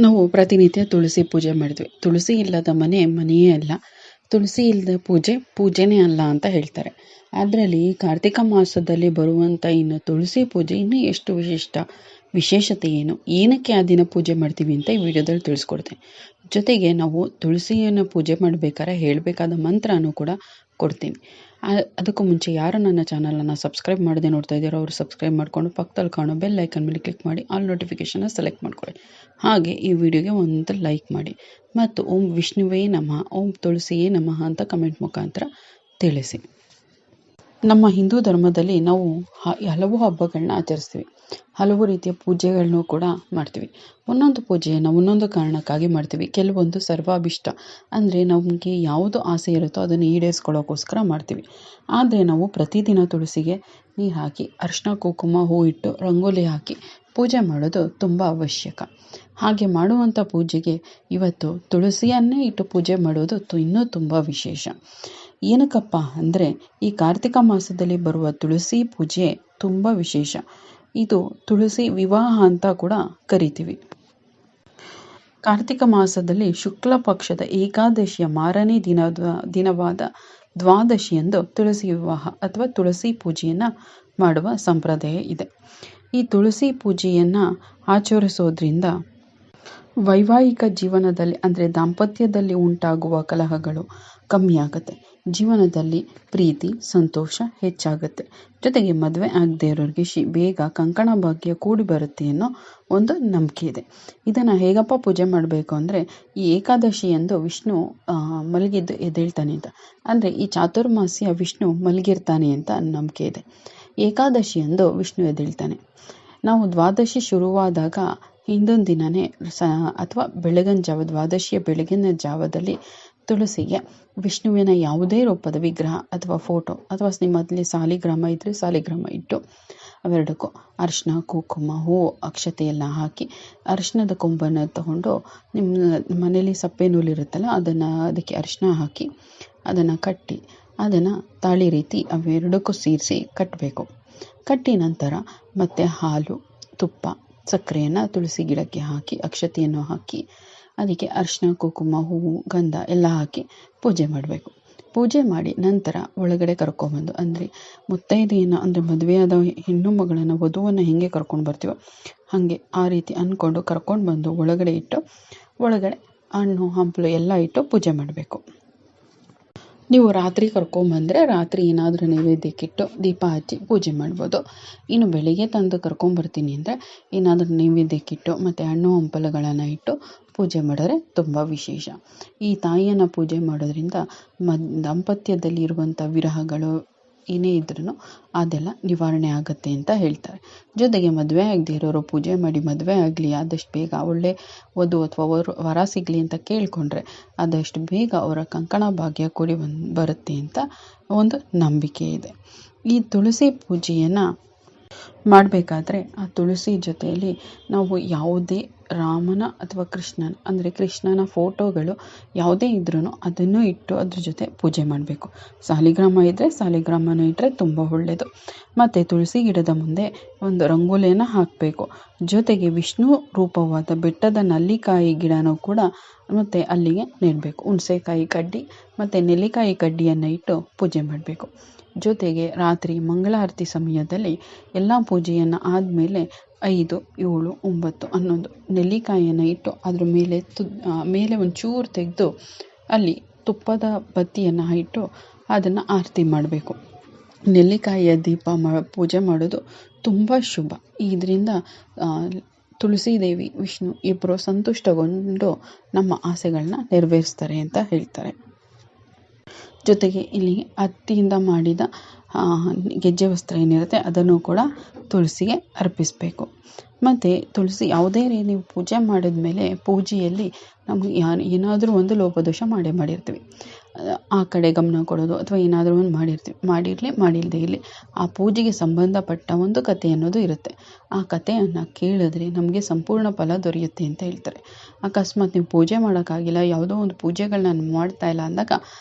ನಾವು ಪ್ರತಿನಿತ್ಯ ತುಳಸಿ ಪೂಜೆ ಮಾಡ್ತೀವಿ. ತುಳಸಿ ಇಲ್ಲದ ಮನೆಯೇ ಅಲ್ಲ. ತುಳಸಿ ಇಲ್ಲದ ಪೂಜೆನೇ ಅಲ್ಲ ಅಂತ ಹೇಳ್ತಾರೆ. ಅದರಲ್ಲಿ ಕಾರ್ತಿಕ ಮಾಸದಲ್ಲಿ ಬರುವಂಥ ಇನ್ನು ತುಳಸಿ ಪೂಜೆ ಇನ್ನೂ ಎಷ್ಟು ವಿಶೇಷತೆ ಏನು, ಏನಕ್ಕೆ ಆ ದಿನ ಪೂಜೆ ಮಾಡ್ತೀವಿ ಅಂತ ಈ ವಿಡಿಯೋದಲ್ಲಿ ತಿಳಿಸ್ಕೊಡ್ತೇನೆ. ಜೊತೆಗೆ ನಾವು ತುಳಸಿಯನ್ನು ಪೂಜೆ ಮಾಡಬೇಕಾದ್ರೆ ಹೇಳಬೇಕಾದ ಮಂತ್ರನೂ ಕೂಡ ಕೊಡ್ತೀನಿ. ಅದಕ್ಕೂ ಮುಂಚೆ ಯಾರು ನನ್ನ ಚಾನಲನ್ನು ಸಬ್ಸ್ಕ್ರೈಬ್ ಮಾಡದೆ ನೋಡ್ತಾ ಇದ್ದೀರೋ ಅವರು ಸಬ್ಸ್ಕ್ರೈಬ್ ಮಾಡಿಕೊಂಡು ಪಕ್ಕದಲ್ಲಿ ಕಾಣೋ ಬೆಲ್ ಐಕನ್ ಮೇಲೆ ಕ್ಲಿಕ್ ಮಾಡಿ ಆಲ್ ನೋಟಿಫಿಕೇಷನ್ನ ಸೆಲೆಕ್ಟ್ ಮಾಡ್ಕೊಳ್ಳಿ. ಹಾಗೆ ಈ ವಿಡಿಯೋಗೆ ಒಂದು ಲೈಕ್ ಮಾಡಿ ಮತ್ತು ಓಂ ವಿಷ್ಣುವೇ ನಮಃ, ಓಂ ತುಳಸಿಯೇ ನಮಃ ಅಂತ ಕಮೆಂಟ್ ಮುಖಾಂತರ ತಿಳಿಸಿ. ನಮ್ಮ ಹಿಂದೂ ಧರ್ಮದಲ್ಲಿ ನಾವು ಹಲವು ಹಬ್ಬಗಳನ್ನ ಆಚರಿಸ್ತೀವಿ. ಹಲವು ರೀತಿಯ ಪೂಜೆಗಳನ್ನು ಕೂಡ ಮಾಡ್ತೀವಿ. ಒಂದೊಂದು ಪೂಜೆಯನ್ನು ಒಂದೊಂದು ಕಾರಣಕ್ಕಾಗಿ ಮಾಡ್ತೀವಿ. ಕೆಲವೊಂದು ಸರ್ವಾಭಿಷ್ಟ ಅಂದರೆ ನಮಗೆ ಯಾವುದು ಆಸೆ ಇರುತ್ತೋ ಅದನ್ನು ಈಡೇರಿಸ್ಕೊಳ್ಳೋಕ್ಕೋಸ್ಕರ ಮಾಡ್ತೀವಿ. ಆದರೆ ನಾವು ಪ್ರತಿದಿನ ತುಳಸಿಗೆ ನೀರು ಹಾಕಿ ಅರಿಶಿನ ಕುಂಕುಮ ಹೂ ಇಟ್ಟು ರಂಗೋಲಿ ಹಾಕಿ ಪೂಜೆ ಮಾಡೋದು ತುಂಬ ಅವಶ್ಯಕ. ಹಾಗೆ ಮಾಡುವಂಥ ಪೂಜೆಗೆ ಇವತ್ತು ತುಳಸಿಯನ್ನೇ ಇಟ್ಟು ಪೂಜೆ ಮಾಡೋದು ಇನ್ನೂ ತುಂಬ ವಿಶೇಷ. ಏನಕ್ಕಪ್ಪ ಅಂದರೆ ಈ ಕಾರ್ತಿಕ ಮಾಸದಲ್ಲಿ ಬರುವ ತುಳಸಿ ಪೂಜೆ ತುಂಬ ವಿಶೇಷ. ಇದು ತುಳಸಿ ವಿವಾಹ ಅಂತ ಕೂಡ ಕರಿತೀವಿ. ಕಾರ್ತಿಕ ಮಾಸದಲ್ಲಿ ಶುಕ್ಲ ಪಕ್ಷದ ಏಕಾದಶಿಯ ಮಾರನೇ ದಿನವಾದ ದ್ವಾದಶಿಯಂದು ತುಳಸಿ ವಿವಾಹ ಅಥವಾ ತುಳಸಿ ಪೂಜೆಯನ್ನು ಮಾಡುವ ಸಂಪ್ರದಾಯ ಇದೆ. ಈ ತುಳಸಿ ಪೂಜೆಯನ್ನು ಆಚರಿಸೋದ್ರಿಂದ ವೈವಾಹಿಕ ಜೀವನದಲ್ಲಿ ಅಂದರೆ ದಾಂಪತ್ಯದಲ್ಲಿ ಉಂಟಾಗುವ ಕಲಹಗಳು ಕಮ್ಮಿಯಾಗುತ್ತೆ. ಜೀವನದಲ್ಲಿ ಪ್ರೀತಿ ಸಂತೋಷ ಹೆಚ್ಚಾಗುತ್ತೆ. ಜೊತೆಗೆ ಮದುವೆ ಆಗದೇ ಇರೋರಿಗೆ ಬೇಗ ಕಂಕಣ ಭಾಗ್ಯ ಕೂಡಿ ಬರುತ್ತೆ ಅನ್ನೋ ಒಂದು ನಂಬಿಕೆ ಇದೆ. ಇದನ್ನು ಹೇಗಪ್ಪ ಪೂಜೆ ಮಾಡಬೇಕು ಅಂದರೆ ಈ ಏಕಾದಶಿಯಂದು ವಿಷ್ಣು ಮಲಗಿದ್ದು ಎದ್ದೇಳ್ತಾನೆ ಅಂತ, ಅಂದರೆ ಈ ಚಾತುರ್ಮಾಸ್ಯ ವಿಷ್ಣು ಮಲಗಿರ್ತಾನೆ ಅಂತ ನಂಬಿಕೆ ಇದೆ. ಏಕಾದಶಿಯಂದು ವಿಷ್ಣು ಎದ್ದೇಳ್ತಾನೆ. ನಾವು ದ್ವಾದಶಿ ಶುರುವಾದಾಗ ಹಿಂದೊಂದು ದಿನವೇ ಅಥವಾ ಬೆಳಗಿನ ಜಾವ ದ್ವಾದಶಿಯ ಬೆಳಗಿನ ಜಾವದಲ್ಲಿ ತುಳಸಿಗೆ ವಿಷ್ಣುವಿನ ಯಾವುದೇ ರೂಪದ ವಿಗ್ರಹ ಅಥವಾ ಫೋಟೋ ಅಥವಾ ನಿಮ್ಮಲ್ಲಿ ಸಾಲಿಗ್ರಾಮ ಇದ್ದರೆ ಸಾಲಿಗ್ರಾಮ ಇಟ್ಟು ಅವೆರಡಕ್ಕೂ ಅರಿಶಿನ ಕುಂಕುಮ ಹೂ ಅಕ್ಷತೆ ಎಲ್ಲ ಹಾಕಿ ಅರಿಶಿನದ ಕೊಂಬನ್ನು ತಗೊಂಡು ನಿಮ್ಮ ಮನೇಲಿ ಸಪ್ಪೆ ನೂಲಿರುತ್ತಲ್ಲ ಅದಕ್ಕೆ ಅರಿಶಿನ ಹಾಕಿ ಅದನ್ನು ಕಟ್ಟಿ ಅದನ್ನು ತಾಳಿ ರೀತಿ ಅವೆರಡಕ್ಕೂ ಸೇರಿಸಿ ಕಟ್ಟಬೇಕು. ಕಟ್ಟಿ ನಂತರ ಮತ್ತೆ ಹಾಲು ತುಪ್ಪ ಸಕ್ಕರೆಯನ್ನು ತುಳಸಿ ಗಿಡಕ್ಕೆ ಹಾಕಿ ಅಕ್ಷತೆಯನ್ನು ಹಾಕಿ ಅದಕ್ಕೆ ಅರಿಶಿನ ಕುಂಕುಮ ಹೂವು ಗಂಧ ಎಲ್ಲ ಹಾಕಿ ಪೂಜೆ ಮಾಡಬೇಕು. ಪೂಜೆ ಮಾಡಿ ನಂತರ ಒಳಗಡೆ ಕರ್ಕೊಂಡ್ಬಂದು ಅಂದರೆ ಮುತ್ತೈದೆಯನ್ನು ಅಂದರೆ ಮದುವೆಯಾದ ಹೆಣ್ಣು ಮಗಳನ್ನು ವಧುವನ್ನು ಹೇಗೆ ಕರ್ಕೊಂಡು ಬರ್ತೀವೋ ಹಾಗೆ ಆ ರೀತಿ ಅಂದ್ಕೊಂಡು ಕರ್ಕೊಂಡು ಬಂದು ಒಳಗಡೆ ಇಟ್ಟು ಒಳಗಡೆ ಹಣ್ಣು ಹಂಪಲು ಎಲ್ಲ ಇಟ್ಟು ಪೂಜೆ ಮಾಡಬೇಕು. ನೀವು ರಾತ್ರಿ ಕರ್ಕೊಂಬಂದರೆ ರಾತ್ರಿ ಏನಾದರೂ ನೈವೇದ್ಯಕ್ಕಿಟ್ಟು ದೀಪ ಹಚ್ಚಿ ಪೂಜೆ ಮಾಡ್ಬೋದು. ಇನ್ನು ಬೆಳಿಗ್ಗೆ ತಂದು ಕರ್ಕೊಂಬರ್ತೀನಿ ಅಂದರೆ ಏನಾದರೂ ನೈವೇದ್ಯಕ್ಕಿಟ್ಟು ಮತ್ತು ಹಣ್ಣು ಹಂಪಲುಗಳನ್ನು ಇಟ್ಟು ಪೂಜೆ ಮಾಡಿದ್ರೆ ತುಂಬ ವಿಶೇಷ. ಈ ತಾಯಿಯನ್ನು ಪೂಜೆ ಮಾಡೋದ್ರಿಂದ ದಾಂಪತ್ಯದಲ್ಲಿ ಇರುವಂಥ ವಿರಹಗಳು ಏನೇ ಇದ್ರೂ ಅದೆಲ್ಲ ನಿವಾರಣೆ ಆಗುತ್ತೆ ಅಂತ ಹೇಳ್ತಾರೆ. ಜೊತೆಗೆ ಮದುವೆ ಆಗದೆ ಇರೋರು ಪೂಜೆ ಮಾಡಿ ಮದುವೆ ಆಗಲಿ ಆದಷ್ಟು ಬೇಗ ಒಳ್ಳೆ ವಧು ಅಥವಾ ವರ ಸಿಗಲಿ ಅಂತ ಕೇಳಿಕೊಂಡ್ರೆ ಆದಷ್ಟು ಬೇಗ ಅವರ ಕಂಕಣ ಭಾಗ್ಯ ಕೂಡಿ ಬರುತ್ತೆ ಅಂತ ಒಂದು ನಂಬಿಕೆ ಇದೆ. ಈ ತುಳಸಿ ಪೂಜೆಯನ್ನು ಮಾಡಬೇಕಾದ್ರೆ ಆ ತುಳಸಿ ಜೊತೆಯಲ್ಲಿ ನಾವು ಯಾವುದೇ ರಾಮನ ಅಥವಾ ಕೃಷ್ಣನ ಅಂದರೆ ಕೃಷ್ಣನ ಫೋಟೋಗಳು ಯಾವುದೇ ಇದ್ರೂ ಅದನ್ನು ಇಟ್ಟು ಅದ್ರ ಜೊತೆ ಪೂಜೆ ಮಾಡಬೇಕು. ಸಾಲಿಗ್ರಾಮ ಇದ್ದರೆ ಸಾಲಿಗ್ರಾಮನ ಇಟ್ಟರೆ ತುಂಬ ಒಳ್ಳೆಯದು. ಮತ್ತು ತುಳಸಿ ಗಿಡದ ಮುಂದೆ ಒಂದು ರಂಗೋಲಿಯನ್ನು ಹಾಕಬೇಕು. ಜೊತೆಗೆ ವಿಷ್ಣು ರೂಪವಾದ ಬೆಟ್ಟದ ನಲ್ಲಿಕಾಯಿ ಗಿಡನೂ ಕೂಡ ಮತ್ತು ಅಲ್ಲಿಗೆ ನೆಡಬೇಕು. ಹುಣಸೆಕಾಯಿ ಕಡ್ಡಿ ಮತ್ತು ನೆಲ್ಲಿಕಾಯಿ ಕಡ್ಡಿಯನ್ನು ಇಟ್ಟು ಪೂಜೆ ಮಾಡಬೇಕು. ಜೊತೆಗೆ ರಾತ್ರಿ ಮಂಗಳಾರತಿ ಸಮಯದಲ್ಲಿ ಎಲ್ಲ ಪೂಜೆಯನ್ನು ಆದಮೇಲೆ 5, 7, 9, 11 ನೆಲ್ಲಿಕಾಯಿಯನ್ನು ಇಟ್ಟು ಅದ್ರ ಮೇಲೆ ಒಂಚೂರು ತೆಗೆದು ಅಲ್ಲಿ ತುಪ್ಪದ ಬತ್ತಿಯನ್ನು ಇಟ್ಟು ಅದನ್ನು ಆರತಿ ಮಾಡಬೇಕು. ನೆಲ್ಲಿಕಾಯಿಯ ದೀಪ ಪೂಜೆ ಮಾಡೋದು ತುಂಬ ಶುಭ. ಇದರಿಂದ ತುಳಸಿ ದೇವಿ ವಿಷ್ಣು ಇಬ್ಬರು ಸಂತುಷ್ಟಗೊಂಡು ನಮ್ಮ ಆಸೆಗಳನ್ನ ನೆರವೇರಿಸ್ತಾರೆ ಅಂತ ಹೇಳ್ತಾರೆ. ಜೊತೆಗೆ ಇಲ್ಲಿ ಹತ್ತಿಯಿಂದ ಮಾಡಿದ ಗೆಜ್ಜೆ ವಸ್ತ್ರ ಏನಿರುತ್ತೆ ಅದನ್ನು ಕೂಡ ತುಳಸಿಗೆ ಅರ್ಪಿಸಬೇಕು. ಮತ್ತು ತುಳಸಿ ಯಾವುದೇ ನೀವು ಪೂಜೆ ಮಾಡಿದ ಮೇಲೆ ಪೂಜೆಯಲ್ಲಿ ನಮಗೆ ಏನಾದರೂ ಒಂದು ಲೋಪದೋಷ ಮಾಡಿರ್ತೀವಿ. ಆ ಕಡೆ ಗಮನ ಕೊಡೋದು ಅಥವಾ ಏನಾದರೂ ಒಂದು ಮಾಡಿಲ್ಲದೆ ಇರಲಿ ಆ ಪೂಜೆಗೆ ಸಂಬಂಧಪಟ್ಟ ಒಂದು ಕಥೆ ಅನ್ನೋದು ಇರುತ್ತೆ. ಆ ಕಥೆಯನ್ನು ಕೇಳಿದ್ರೆ ನಮಗೆ ಸಂಪೂರ್ಣ ಫಲ ದೊರೆಯುತ್ತೆ ಅಂತ ಹೇಳ್ತಾರೆ. ಅಕಸ್ಮಾತ್ ನೀವು ಪೂಜೆ ಮಾಡೋಕ್ಕಾಗಿಲ್ಲ, ಯಾವುದೋ ಒಂದು ಪೂಜೆಗಳನ್ನ ಮಾಡ್ತಾ ಇಲ್ಲ ಅಂದಾಗ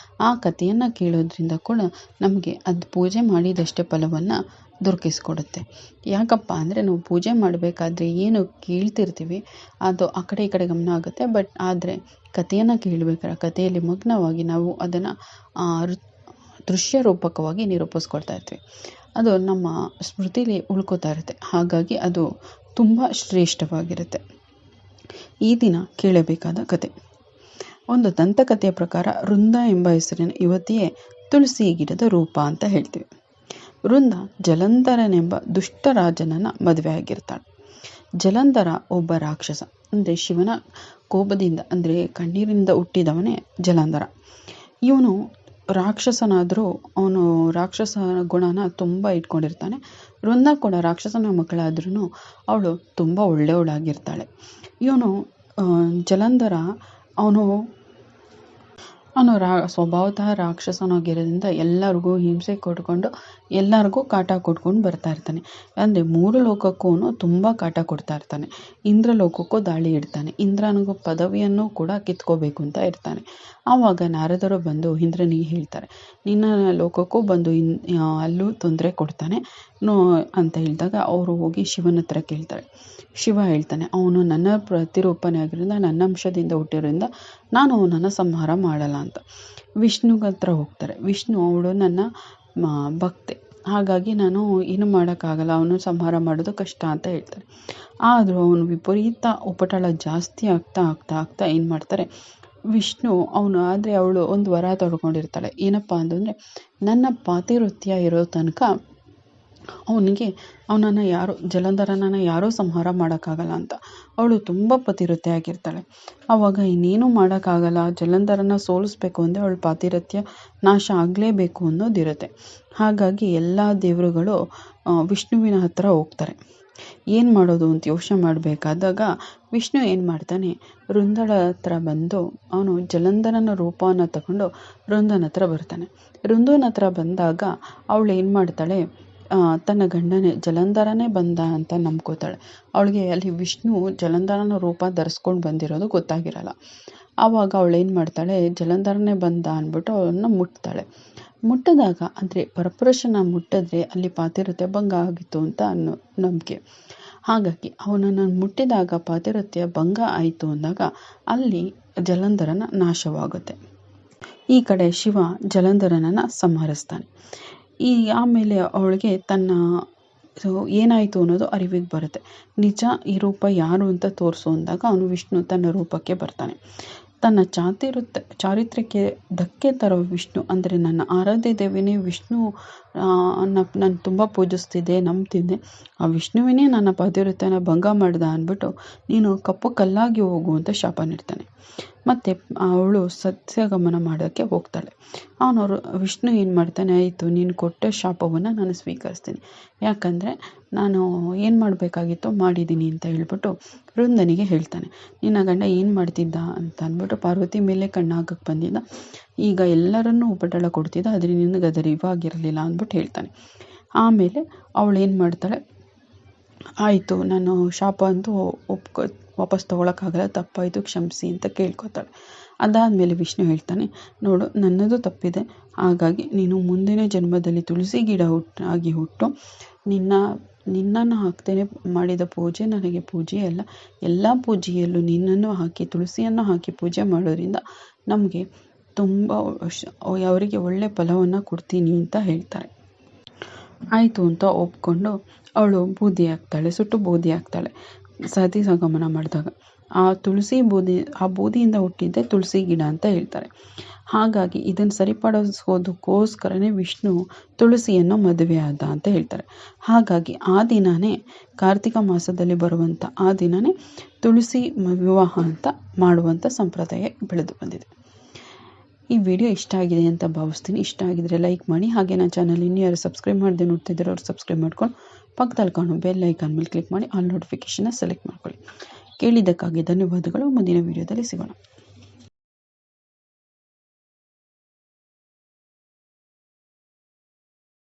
ಆ ಕಥೆಯನ್ನು ಕೇಳೋದ್ರಿಂದ ಕೂಡ ನಮಗೆ ಅದು ಪೂಜೆ ಮಾಡಿದಷ್ಟೇ ಫಲವನ್ನು ದೊರಕಿಸ್ಕೊಡುತ್ತೆ. ಯಾಕಪ್ಪ ಅಂದರೆ ನಾವು ಪೂಜೆ ಮಾಡಬೇಕಾದ್ರೆ ಏನು ಕೇಳ್ತಿರ್ತೀವಿ ಅದು ಆ ಕಡೆ ಈ ಕಡೆ ಗಮನ ಆಗುತ್ತೆ. ಆದರೆ ಕಥೆಯನ್ನು ಕೇಳಬೇಕಾದ್ರೆ ಕಥೆಯಲ್ಲಿ ಮಗ್ನವಾಗಿ ನಾವು ಅದನ್ನು ದೃಶ್ಯ ರೂಪಕವಾಗಿ ನಿರೂಪಿಸ್ಕೊಳ್ತಾ ಇರ್ತೀವಿ. ಅದು ನಮ್ಮ ಸ್ಮೃತಿಲಿ ಉಳ್ಕೋತಾ ಇರುತ್ತೆ. ಹಾಗಾಗಿ ಅದು ತುಂಬ ಶ್ರೇಷ್ಠವಾಗಿರುತ್ತೆ. ಈ ದಿನ ಕೇಳಬೇಕಾದ ಕತೆ. ಒಂದು ದಂತಕಥೆಯ ಪ್ರಕಾರ ವೃಂದ ಎಂಬ ಹೆಸರಿನ ಯುವತಿಯೇ ತುಳಸಿ ಗಿಡದ ರೂಪ ಅಂತ ಹೇಳ್ತೀವಿ. ವೃಂದ ಜಲಂಧರನೆಂಬ ದುಷ್ಟ ರಾಜನನ್ನು ಮದುವೆ ಆಗಿರ್ತಾಳೆ. ಜಲಂಧರ ಒಬ್ಬ ರಾಕ್ಷಸ, ಅಂದರೆ ಶಿವನ ಕೋಪದಿಂದ ಅಂದರೆ ಕಣ್ಣೀರಿನಿಂದ ಹುಟ್ಟಿದವನೇ ಜಲಂಧರ. ಇವನು ರಾಕ್ಷಸನಾದರೂ ಅವನು ರಾಕ್ಷಸ ಗುಣನ ತುಂಬ ಇಟ್ಕೊಂಡಿರ್ತಾನೆ. ವೃಂದ ಕೂಡ ರಾಕ್ಷಸನ ಮಕ್ಕಳಾದ್ರೂ ಅವಳು ತುಂಬ ಒಳ್ಳೆಯವಳಾಗಿರ್ತಾಳೆ. ಇವನು ಜಲಂಧರ ಅವನು ಸ್ವಭಾವತಃ ರಾಕ್ಷಸನಾಗಿರೋದ್ರಿಂದ ಎಲ್ಲರಿಗೂ ಹಿಂಸೆ ಕೊಟ್ಕೊಂಡು ಎಲ್ಲರಿಗೂ ಕಾಟ ಕೊಟ್ಕೊಂಡು ಬರ್ತಾ ಇರ್ತಾನೆ. ಅಂದರೆ 3 ಲೋಕಕ್ಕೂ ತುಂಬ ಕಾಟ ಕೊಡ್ತಾ ಇರ್ತಾನೆ. ಇಂದ್ರ ಲೋಕಕ್ಕೂ ದಾಳಿ ಇಡ್ತಾನೆ. ಇಂದ್ರನಿಗೂ ಪದವಿಯನ್ನು ಕೂಡ ಕಿತ್ಕೋಬೇಕು ಅಂತ ಇರ್ತಾನೆ. ಆವಾಗ ನಾರದರು ಬಂದು ಇಂದ್ರನಿಗೆ ಹೇಳ್ತಾರೆ, ನಿನ್ನ ಲೋಕಕ್ಕೂ ಬಂದು ಅಲ್ಲೂ ತೊಂದರೆ ಕೊಡ್ತಾನೆ ಅಂತ ಹೇಳಿದಾಗ ಅವರು ಹೋಗಿ ಶಿವನ ಹತ್ರ ಕೇಳ್ತಾರೆ. ಶಿವ ಹೇಳ್ತಾನೆ, ಅವನು ನನ್ನ ಪ್ರತಿರೂಪನೇ ಆಗಿರೋದ್ರಿಂದ ನನ್ನ ಅಂಶದಿಂದ ಹುಟ್ಟಿರೋದ್ರಿಂದ ನಾನು ಅವನನ್ನು ಸಂಹಾರ ಮಾಡಲ್ಲ ಅಂತ. ವಿಷ್ಣುಗೆ ಹತ್ರ ಹೋಗ್ತಾರೆ. ವಿಷ್ಣು ಅವಳು ನನ್ನ ಭಕ್ತೆ, ಹಾಗಾಗಿ ನಾನು ಏನು ಮಾಡೋಕ್ಕಾಗಲ್ಲ, ಅವನು ಸಂಹಾರ ಮಾಡೋದು ಕಷ್ಟ ಅಂತ ಹೇಳ್ತಾರೆ. ಆದರೂ ಅವನು ವಿಪರೀತ ಉಪಟಳ ಜಾಸ್ತಿ ಆಗ್ತಾ ಏನು ಮಾಡ್ತಾರೆ, ವಿಷ್ಣು ಆದರೆ ಅವಳು ಒಂದು ವರ ತೊಡ್ಕೊಂಡಿರ್ತಾಳೆ. ಏನಪ್ಪ ಅಂತಂದರೆ, ನನ್ನ ಪಾತಿವೃತ್ಯ ಇರೋ ತನಕ ಅವನನ್ನು ಜಲಂಧರನನ್ನು ಯಾರೂ ಸಂಹಾರ ಮಾಡೋಕ್ಕಾಗಲ್ಲ ಅಂತ. ಅವಳು ತುಂಬ ಪಾತಿವೃತ್ಯ ಆಗಿರ್ತಾಳೆ. ಆವಾಗ ಇನ್ನೇನು ಮಾಡೋಕ್ಕಾಗಲ್ಲ, ಜಲಂಧರನ ಸೋಲಿಸ್ಬೇಕು ಅಂದರೆ ಅವಳು ಪಾತಿವೃತ್ಯ ನಾಶ ಆಗಲೇಬೇಕು ಅನ್ನೋದಿರುತ್ತೆ. ಹಾಗಾಗಿ ಎಲ್ಲ ದೇವರುಗಳು ವಿಷ್ಣುವಿನ ಹತ್ರ ಹೋಗ್ತಾರೆ. ಏನು ಮಾಡೋದು ಅಂತ ಯೋಚನೆ ಮಾಡಬೇಕಾದಾಗ ವಿಷ್ಣು ಏನು ಮಾಡ್ತಾನೆ, ವೃಂದಳ ಹತ್ರ ಬಂದು ಅವನು ಜಲಂಧರನ ರೂಪವನ್ನು ತಗೊಂಡು ವೃಂದನ ಹತ್ರ ಬರ್ತಾನೆ. ವೃಂದನ ಹತ್ರ ಬಂದಾಗ ಅವಳು ಏನು ಮಾಡ್ತಾಳೆ, ತನ್ನ ಗಂಡನೇ ಜಲಂಧರನೇ ಬಂದ ಅಂತ ನಂಬ್ಕೋತಾಳೆ. ಅವಳಿಗೆ ಅಲ್ಲಿ ವಿಷ್ಣು ಜಲಂಧರನ ರೂಪ ಧರಿಸ್ಕೊಂಡು ಬಂದಿರೋದು ಗೊತ್ತಾಗಿರಲ್ಲ. ಆವಾಗ ಅವಳು ಏನು ಮಾಡ್ತಾಳೆ, ಜಲಂಧರನೇ ಬಂದ ಅಂದ್ಬಿಟ್ಟು ಅವಳನ್ನು ಮುಟ್ಟಿದಾಗ ಅಂದರೆ ಪರಪುರುಷನ ಮುಟ್ಟಿದ್ರೆ ಅಲ್ಲಿ ಪಾತಿವೃತ್ಯ ಭಂಗ ಆಗಿತ್ತು ಅಂತ ನಂಬಿಕೆ. ಹಾಗಾಗಿ ಅವನನ್ನು ಮುಟ್ಟಿದಾಗ ಪಾತಿವೃತ್ಯ ಭಂಗ ಆಯಿತು ಅಂದಾಗ ಅಲ್ಲಿ ಜಲಂಧರನ ನಾಶವಾಗುತ್ತೆ. ಈ ಕಡೆ ಶಿವ ಜಲಂಧರನನ್ನು ಸಂಹರಿಸ್ತಾನೆ. ಆಮೇಲೆ ಅವಳಿಗೆ ಏನಾಯಿತು ಅನ್ನೋದು ಅರಿವಿಗೆ ಬರುತ್ತೆ. ನಿಜ ಈ ರೂಪ ಯಾರು ಅಂತ ತೋರಿಸು ಅಂದಾಗ ಅವನು ವಿಷ್ಣು ತನ್ನ ರೂಪಕ್ಕೆ ಬರ್ತಾನೆ. ತನ್ನ ಚಾರಿತ್ರ್ಯಕ್ಕೆ ಧಕ್ಕೆ ತರೋ ವಿಷ್ಣು, ಅಂದರೆ ನನ್ನ ಆರಾಧ್ಯ ದೇವಿನೇ ವಿಷ್ಣು ನಾನು ತುಂಬ ಪೂಜಿಸ್ತಿದ್ದೆ, ನಂಬ್ತಿದ್ದೆ, ಆ ವಿಷ್ಣುವಿನೇ ನನ್ನ ಪಾತಿವೃತ್ಯನ ಭಂಗ ಮಾಡ್ದ ಅಂದ್ಬಿಟ್ಟು ನೀನು ಕಪ್ಪು ಕಲ್ಲಾಗಿ ಹೋಗು ಅಂತ ಶಾಪ ನೀಡ್ತಾನೆ. ಮತ್ತು ಅವಳು ಸತ್ಯಗಮನ ಮಾಡೋಕ್ಕೆ ಹೋಗ್ತಾಳೆ. ಅವನವರು ವಿಷ್ಣು ಏನು ಮಾಡ್ತಾನೆ, ಆಯಿತು ನೀನು ಕೊಟ್ಟ ಶಾಪವನ್ನು ನಾನು ಸ್ವೀಕರಿಸ್ತೀನಿ, ಯಾಕಂದರೆ ನಾನು ಏನು ಮಾಡಬೇಕಾಗಿತ್ತೋ ಮಾಡಿದ್ದೀನಿ ಅಂತ ಹೇಳ್ಬಿಟ್ಟು ವೃಂದನಿಗೆ ಹೇಳ್ತಾನೆ. ನಿನ್ನ ಗಂಡ ಏನು ಮಾಡ್ತಿದ್ದ ಅಂತ ಅಂದ್ಬಿಟ್ಟು ಪಾರ್ವತಿ ಮೇಲೆ ಕಣ್ಣಾಗಕ್ಕೆ ಬಂದಿದ್ದ, ಈಗ ಎಲ್ಲರನ್ನೂ ಉಪಟಳ ಕೊಡ್ತಿದ್ದ, ಆದರೆ ನಿನಗೆ ಅದರ ಇವಾಗಿರಲಿಲ್ಲ ಅಂದ್ಬಿಟ್ಟು ಹೇಳ್ತಾನೆ. ಆಮೇಲೆ ಅವಳು ಏನು ಮಾಡ್ತಾಳೆ, ಆಯಿತು ನಾನು ಶಾಪ ಅಂತೂ ವಾಪಸ್ ತೊಗೊಳಕ್ಕಾಗಲ್ಲ, ತಪ್ಪಾಯಿತು ಕ್ಷಮಿಸಿ ಅಂತ ಕೇಳ್ಕೊತಾಳೆ. ಅದಾದಮೇಲೆ ವಿಷ್ಣು ಹೇಳ್ತಾನೆ, ನೋಡು ನನ್ನದು ತಪ್ಪಿದೆ, ಹಾಗಾಗಿ ನೀನು ಮುಂದಿನ ಜನ್ಮದಲ್ಲಿ ತುಳಸಿ ಗಿಡ ಆಗಿ ಹುಟ್ಟು ನಿನ್ನನ್ನು ಹಾಕ್ತೇನೆ ಮಾಡಿದ ಪೂಜೆ ನನಗೆ ಪೂಜೆ ಅಲ್ಲ, ಎಲ್ಲ ಪೂಜೆಯಲ್ಲೂ ನಿನ್ನನ್ನು ಹಾಕಿ ತುಳಸಿಯನ್ನು ಹಾಕಿ ಪೂಜೆ ಮಾಡೋದ್ರಿಂದ ನಮಗೆ ತುಂಬ ಅವರಿಗೆ ಒಳ್ಳೆ ಫಲವನ್ನು ಕೊಡ್ತೀನಿ ಅಂತ ಹೇಳ್ತಾರೆ. ಆಯಿತು ಅಂತ ಒಪ್ಕೊಂಡು ಅವಳು ಬೂದಿ ಹಾಕ್ತಾಳೆ, ಸುಟ್ಟು ಬೂದಿ ಹಾಕ್ತಾಳೆ. ಸತಿ ಸಂಗಮನ ಮಾಡಿದಾಗ ಆ ಬೂದಿಯಿಂದ ಹುಟ್ಟಿದ್ದೆ ತುಳಸಿ ಗಿಡ ಅಂತ ಹೇಳ್ತಾರೆ. ಹಾಗಾಗಿ ಇದನ್ನು ಸರಿಪಡಿಸೋದಕ್ಕೋಸ್ಕರನೇ ವಿಷ್ಣು ತುಳಸಿಯನ್ನು ಮದುವೆ ಆದ ಅಂತ ಹೇಳ್ತಾರೆ. ಹಾಗಾಗಿ ಆ ದಿನವೇ ಕಾರ್ತಿಕ ಮಾಸದಲ್ಲಿ ಬರುವಂಥ ಆ ದಿನವೇ ತುಳಸಿ ವಿವಾಹ ಅಂತ ಮಾಡುವಂಥ ಸಂಪ್ರದಾಯ ಬೆಳೆದು ಬಂದಿದೆ. ಈ ವಿಡಿಯೋ ಇಷ್ಟ ಆಗಿದೆ ಅಂತ ಭಾವಿಸ್ತೀನಿ. ಇಷ್ಟ ಆಗಿದ್ರೆ ಲೈಕ್ ಮಾಡಿ, ಹಾಗೆ ನನ್ನ ಚಾನಲ್ ಇನ್ನೂ ಯಾರು ಸಬ್ಸ್ಕ್ರೈಬ್ ಮಾಡದೆ ನೋಡ್ತಿದ್ದಾರೆ ಅವ್ರು ಸಬ್ಸ್ಕ್ರೈಬ್ ಮಾಡ್ಕೊಂಡು ಪಕ್ಕದಲ್ಲಿ ಕಾಣೋ ಬೆಲ್ ಐಕಾನ್ ಮೇಲೆ ಕ್ಲಿಕ್ ಮಾಡಿ ಆಲ್ ನೋಟಿಫಿಕೇಷನ್ನ ಸೆಲೆಕ್ಟ್ ಮಾಡ್ಕೊಳ್ಳಿ. ಕೇಳಿದ್ದಕ್ಕಾಗಿ ಧನ್ಯವಾದಗಳು. ಮುಂದಿನ ವಿಡಿಯೋದಲ್ಲಿ ಸಿಗೋಣ.